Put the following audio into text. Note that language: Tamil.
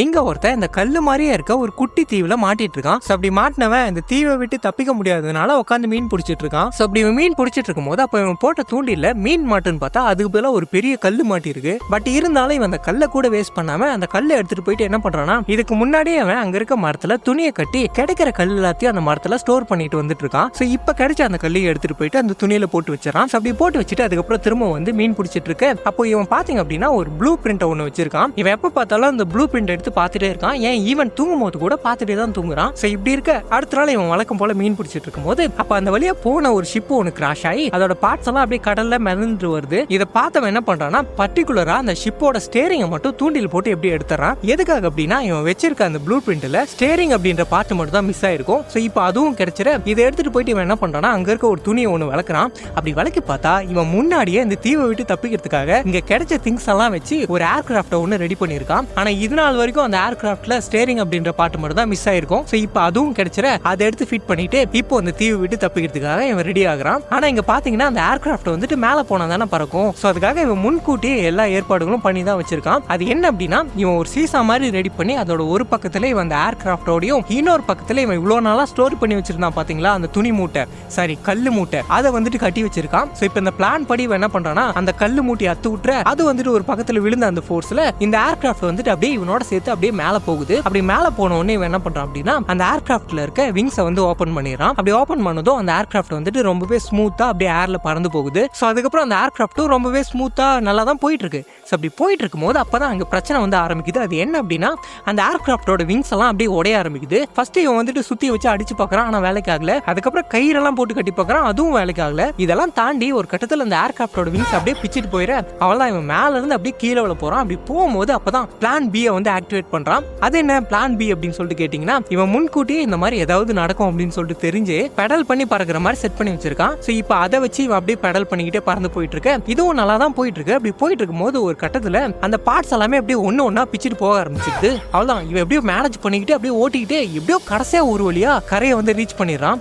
இங்க ஒருத்தன் இந்த கல்லு மாதிரியே இருக்க ஒரு குட்டி தீவுல மாட்டிட்டு இருக்கான். அப்படி மாட்டினவன் இந்த தீவை விட்டு தப்பிக்க முடியாததுனால உட்காந்து மீன் பிடிச்சிட்டு இருக்கான். அப்படி மீன் பிடிச்சிட்டு இருக்கும் போது அப்ப இவன் போட்ட தூண்டில மீன் மாட்டுன்னு பார்த்தா அதுக்கு பதிலா ஒரு பெரிய கல்லு மாட்டி இருக்கு. பட் இருந்தாலும் இவன் அந்த கல்லை கூட வேஸ்ட் பண்ணாம அந்த கல்லை எடுத்துட்டு போயிட்டு என்ன பண்றானா, இதுக்கு முன்னாடியே அவன் அங்க இருக்க மரத்துல துணியை கட்டி கிடைக்கிற கல் எல்லாத்தையும் அந்த மரத்துல ஸ்டோர் பண்ணிட்டு வந்துட்டு இருக்கான். சோ இப்ப கிடைச்ச அந்த கல்லையை எடுத்துட்டு போயிட்டு அந்த துணியில போட்டு வச்சிடறான். அப்படி போட்டு வச்சுட்டு அதுக்கப்புறம் திரும்ப வந்து மீன் பிடிச்சிட்டு இருக்கு. அப்போ இவன் பாத்தீங்க அப்படின்னா ஒரு ப்ளூ பிரிண்ட் ஒண்ணு வச்சிருக்கான். இவன் எப்ப பார்த்தாலும் அந்த ப்ளூ பிரிண்ட் எடுத்து பார்த்துட்டே இருக்கான். ஏன் ஈவன் தூங்கும் போது கூட பார்த்துட்டே தான் தூங்குறான். சோ இப்படி இருக்க அடுத்த நாள் இவன் வழக்கம் போல மீன் பிடிச்சிட்டு இருக்கும் போது அப்ப அந்த வழியா போன ஒரு ஷிப் ஒன்று கிராஷ் ஆகி அதோட பார்ட்ஸ் எல்லாம் அப்படியே கடல்ல மிதந்து வருது. இதை பார்த்தவன் என்ன பண்றான்னா பர்டிகுலரா அந்த ஷிப்போட ஸ்டேரிங்கை மட்டும் தூண்டில் போட்டு எப்படி எடுத்துறான். எதுக்காக அப்படின்னா இவன் வச்சிருக்க அந்த ப்ளூ பிரிண்ட்ல ஸ்டேரிங் அப்படின்ற பார்ட் மட்டும் தான் மிஸ் ஆயிருக்கும். சோ இப்போ அதுவும் கிடைச்சிட இதை எடுத்துட்டு போயிட்டு இவன் என்ன பண்றான்னா அங்க இருக்க ஒரு துணியை ஒன்று வளர்க்குறான். அப்படி வளர்க்கி பார்த்தா இவன் முன்னாடியே இந்த தீவை விட்டு தப்பிக்கிறதுக்காக இங்க கிடைச்ச திங்ஸ் எல்லாம் வச்சு ஒரு ஏர்கிராஃப்ட் ஒன்று ரெடி பண்ணிருக்கான். ஆனா இது நாள் வரைக்கும் அந்த ஏர்கிராஃப்ட்ல ஸ்டேரிங் அப்படின்ற பார்ட் மட்டும் தான் மிஸ் ஆயிருக்கும். சோ இப்போ அதுவும் கிடைச்சிட அதை எடுத்து ஃபிட் பண்ணிட்டு இப்போ அந்த தீவை விட்டு தப்பிக்கிறதுக்காக இவன் ரெடி ஆகுறான். ஆனா இங்க பாத்தீங்கன்னா அந்த ஏர்கிராஃப்ட் வந்துட்டு மேல போனா தானே பறக்கும். சோ அதுக்காக இவன் முன்கூட்டியே எல்லா ஏற்பாடுகளும் பண்ணி தான் வச்சிருக்கான். அது என்ன அப்படின்னா இவன் ஒரு சீசா மாதிரி ரெடி பண்ணி அதோட ஒரு பக்கத்துல இவன் அந்த ஏர்கிராஃப்டோடையும் இன்னொரு பக்கத்துல இவன் இவ்வளவு நாளா ஸ்டோர் பண்ணி வச்சிருந்தான் பாத்தீங்களா அந்த துணி மூட்டை, சாரி கல்லு மூட்டை, அதை வந்துட்டு கட்டி வச்சிருக்கான். சோ இப்போ இந்த பிளான் படி இவன் என்ன பண்றானா அந்த கல்லு மூட்டையை அத்து விட்டுற அது வந்துட்டு ஒரு பக்கத்துல விழுந்த அந்த ஃபோர்ஸ்ல இந்த ஏர்கிராஃப்ட் வந்துட்டு அப்படியே இவனோட சேர்த்து அப்படியே மேல போகுது. அப்படி மேல போன உடனே இவன் என்ன பண்றான் அப்படின்னா அந்த ஏர்கிராஃப்ட்ல இருக்க விங்ஸை வந்து ஓபன் பண்ணிடுறான். அப்படி ஓபன் பண்ணதும் அந்த ஏர்கிராஃப்ட் வந்துட்டு ரொம்பவே ஸ்மூத்தா அப்படியே ஏர்ல பறந்து போகுது. சோ அதுக்கப்புறம் அந்த ஏர்கிராஃப்ட்டும் ரொம்பவே ஸ்மூத்தா நல்லா தான் போயிட்டு இருக்கு. சோ அப்படி போயிட்டு இருக்கும் போது அப்பதான் அங்க பிரச்சனை வந்து ஆரம்பிக்குது. அது என்ன அப்படின்னா அந்த ஏர்கிராஃப்டோட விங்ஸ் எல்லாம் அப்படியே உடைய ஆரம்பிக்குது. ஃபர்ஸ்ட் இவன் வந்துட்டு சுத்தி வச்சு அடிச்சு பார்க்கறான், ஆனா வேலைக்கு ஆகல. அதுக்கப்புறம் கயிறெல்லாம் போட்டு கட்டி பார்க்கறான், அதுவும் வேலைக்கு ஆகல. இதெல்லாம் தாண்டி ஒரு கட்டத்துல அந்த ஏர்கிராஃப்டோட விங்ஸ் அப்படியே பிச்சிட்டு போயிட அவள்தான் இவன் மேல இருந்து அப்படியே கீழே விழ போறான். அப்படி போகும்போது அப்பதான் பிளான் பி வந்து ஆக்டிவேட் பண்றான். அது என்ன பிளான் பி அப்படின்னு சொல்லிட்டு கேட்டீங்கன்னா இவன் முன்கூட்டியே இந்த மாதிரி ஏதாவது நடக்கும் அப்படின்னு சொல்லிட்டு தெரிஞ்சு பெடல் பண்ணி பறக்கிற மாதிரி செட் பண்ணி வச்சிருக்கான். சோ இப்போ அதை வச்சு இவன் அப்படியே பெடல் பண்ணிக்கிட்டே பறந்து போயிட்டு இருக்கு. இதுவும் நல்லா தான் போயிட்டு இருக்கு. அப்படி போயிட்டு இருக்கும் போது ஒரு கட்டத்துல அந்த பார்ட்ஸ் எல்லாமே அப்படியே ஒண்ணு ஒண்ணா பிச்சிட்டு போக ஆரம்பிச்சிருது. அவ்வளவுதான் இவன் எப்படியோ மேனேஜ் பண்ணிக்கிட்டு அப்படியே ஓட்டிக்கிட்டு எப்படியோ கடைசியா ஒரு வழியா கரையை வந்து ரீச் பண்ணிடுறான்.